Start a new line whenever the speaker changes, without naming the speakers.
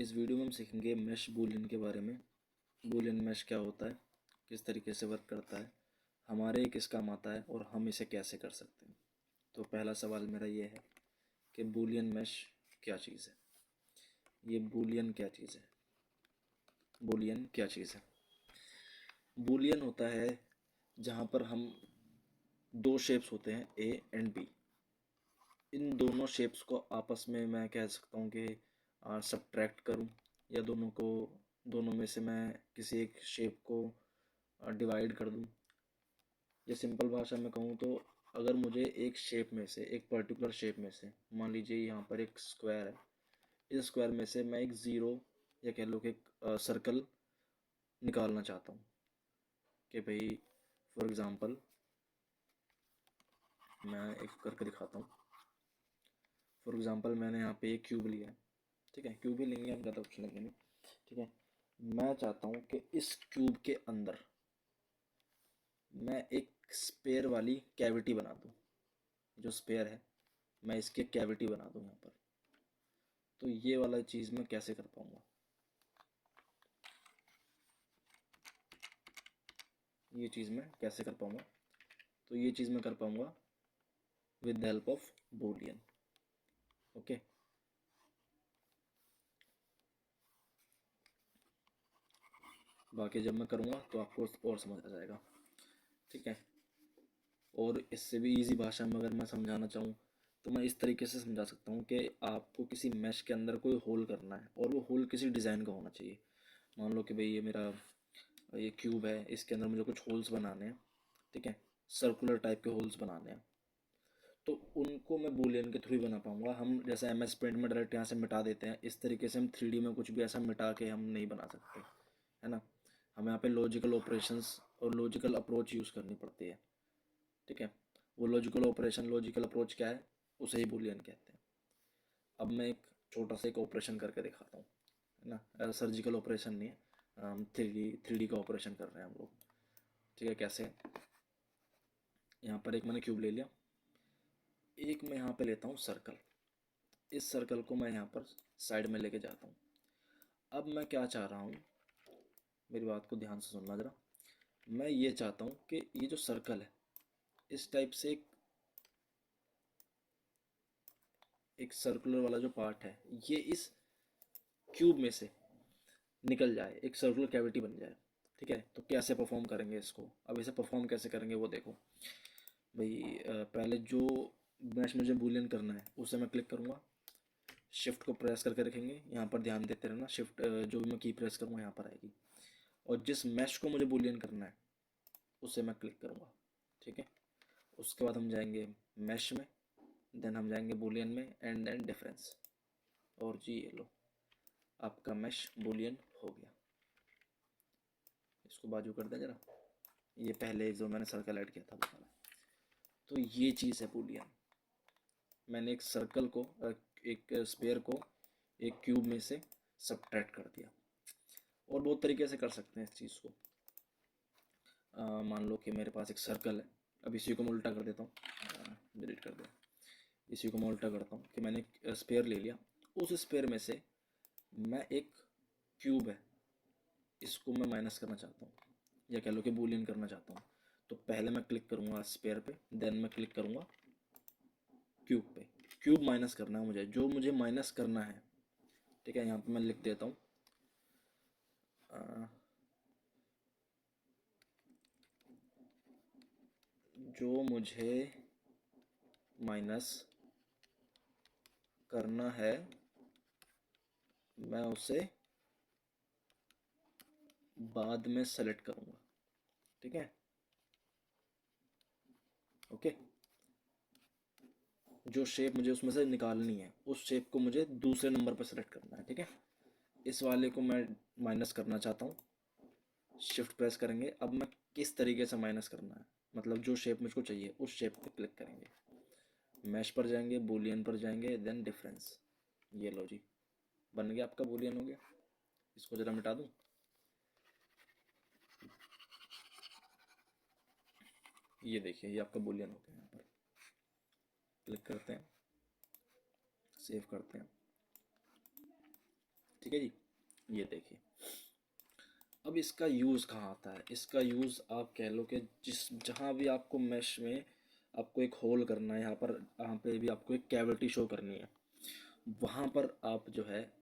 इस वीडियो में हम सीखेंगे मैश बूलियन के बारे में। बूलियन मैश क्या होता है, किस तरीके से वर्क करता है, हमारे किस काम आता है और हम इसे कैसे कर सकते हैं। तो पहला सवाल मेरा ये है कि बूलियन मैश क्या चीज़ है। ये बूलियन क्या चीज़ है? बूलियन क्या चीज़ है? बूलियन होता है जहाँ पर हम दो शेप्स होते हैं ए एंड बी। इन दोनों शेप्स को आपस में मैं कह सकता हूँ कि सब्ट्रैक्ट करूँ, या दोनों में से मैं किसी एक शेप को डिवाइड कर दूँ। या सिंपल भाषा में कहूँ तो अगर मुझे एक शेप में से, एक पर्टिकुलर शेप में से, मान लीजिए यहाँ पर एक स्क्वायर है, इस स्क्वायर में से मैं एक ज़ीरो या कह लो कि एक सर्कल निकालना चाहता हूँ कि भाई फॉर एग्ज़ाम्पल मैं एक करके दिखाता हूँ। फॉर एग्ज़ाम्पल मैंने यहाँ पे एक क्यूब लिया है, ठीक है, क्यूब ही लेंगे हम, ज़्यादा कुछ लेंगे नहीं, ठीक है। मैं चाहता हूँ कि इस क्यूब के अंदर मैं एक स्पेयर वाली कैविटी बना दूँ। जो स्पेयर है मैं इसकी कैविटी बना दूँ यहाँ पर। तो ये वाला चीज़ मैं कैसे कर पाऊँगा? ये चीज़ मैं कैसे कर पाऊँगा? तो ये चीज़ मैं कर पाऊँगा with the help of Boolean. Okay, बाकी जब मैं करूँगा तो आपको और समझ आ जाएगा, ठीक है। और इससे भी इजी भाषा में अगर मैं समझाना चाहूँ तो मैं इस तरीके से समझा सकता हूँ कि आपको किसी मैश के अंदर कोई होल करना है और वो होल किसी डिज़ाइन का होना चाहिए। मान लो कि भाई ये क्यूब है, इसके अंदर मुझे कुछ होल्स बनाने हैं, ठीक है, सर्कुलर टाइप के होल्स बनाने हैं। तो उनको मैं बूलियन के थ्रू ही बना पाऊंगा। हम जैसे MS पेंट में डायरेक्ट यहाँ से मिटा देते हैं, इस तरीके से हम 3D में कुछ भी ऐसा मिटा के हम नहीं बना सकते, है ना। हमें यहाँ पे लॉजिकल ऑपरेशंस और लॉजिकल अप्रोच यूज़ करनी पड़ती है, ठीक है। वो लॉजिकल ऑपरेशन, लॉजिकल अप्रोच क्या है, उसे ही बूलियन कहते हैं। अब मैं एक छोटा सा एक ऑपरेशन करके दिखाता हूँ, है ना। सर्जिकल ऑपरेशन नहीं है, हम 3D का ऑपरेशन कर रहे हैं हम लोग, ठीक है। कैसे? यहाँ पर एक मैंने क्यूब ले लिया, एक मैं यहाँ पे लेता हूँ सर्कल, इस सर्कल को मैं यहाँ पर साइड में लेके जाता हूँ। अब मैं क्या चाह रहा हूँ, मेरी बात को ध्यान से सुनना ज़रा। मैं ये चाहता हूँ कि ये जो सर्कल है, इस टाइप से एक सर्कुलर वाला जो पार्ट है, ये इस क्यूब में से निकल जाए, एक सर्कुलर कैविटी बन जाए, ठीक है। तो कैसे परफॉर्म करेंगे इसको? अब इसे परफॉर्म कैसे करेंगे वो देखो भाई। पहले जो मैश मुझे बूलियन करना है उसे मैं क्लिक करूँगा, शिफ्ट को प्रेस करके रखेंगे, यहाँ पर ध्यान देते रहना, शिफ्ट जो भी मैं की प्रेस करूँगा यहाँ पर आएगी। और जिस मैश को मुझे बूलियन करना है उसे मैं क्लिक करूँगा, ठीक है। उसके बाद हम जाएंगे मैश में, देन हम जाएंगे बूलियन में, एंड देन डिफरेंस। और जी ये लो, आपका मैश बूलियन हो गया। इसको बाजू कर दें जरा, ये पहले जो मैंने सर्कल ऐड किया था वो वाला। तो ये चीज़ है बूलियन। मैंने एक सर्कल को, एक स्पेयर को एक क्यूब में से सब्ट्रैक्ट कर दिया। और बहुत तरीके से कर सकते हैं इस चीज़ को। मान लो कि मेरे पास एक सर्कल है, अब इसी को मैं उल्टा कर देता हूँ, डिलीट कर दिया। इसी को मैं उल्टा करता हूँ कि मैंने एक स्पेयर ले लिया, उस स्पेयर में से मैं एक क्यूब है, इसको मैं माइनस करना चाहता हूँ, या कह लो कि बूलियन करना चाहता हूँ। तो पहले मैं क्लिक करूँगा स्पेयर पे, देन मैं क्लिक करूँगा क्यूब पे। क्यूब माइनस करना है मुझे, जो मुझे माइनस करना है, ठीक है। यहाँ पे मैं लिख देता हूँ जो मुझे माइनस करना है मैं उसे बाद में सेलेक्ट करूँगा, ठीक है। ओके, जो शेप मुझे उसमें से निकालनी है उस शेप को मुझे दूसरे नंबर पर सेलेक्ट करना है, ठीक है। इस वाले को मैं माइनस करना चाहता हूँ, शिफ्ट प्रेस करेंगे। अब मैं किस तरीके से माइनस करना है, मतलब जो शेप मुझको चाहिए उस शेप पे क्लिक करेंगे, मैश पर जाएंगे, बूलियन पर जाएंगे, देन डिफरेंस। ये लो जी, बन गया आपका बूलियन, हो गया। इसको ज़रा मिटा दूँ, ये देखिए ये आपका बूलियन हो गया। यहाँ पर क्लिक करते हैं, सेव करते हैं, ठीक है जी। ये देखिए, अब इसका यूज़ कहाँ आता है? इसका यूज़ आप कह लो कि जहाँ भी आपको मैश में आपको एक होल करना है, यहाँ पे भी आपको एक कैविटी शो करनी है, वहाँ पर आप जो है